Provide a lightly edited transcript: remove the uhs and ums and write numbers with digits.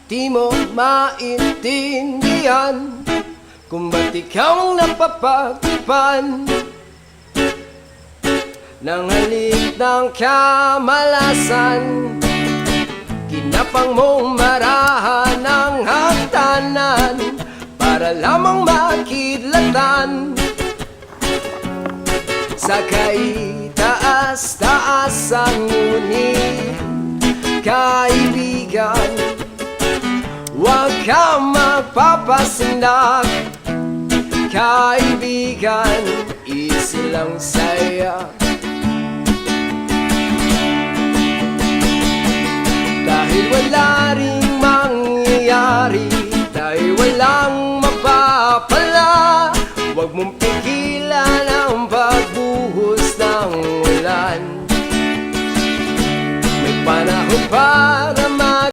Di mo maintindihan kung ba't ikaw ang napapagtipan ng halik ng kamalasan. Kinapang mong marahan ng hagdanan para lamang makidlatan sa kaitaas-taasan. Ngunit kaibigan, huwag kang magpapasindak. Kaibigan, easy lang saya. Dahil wala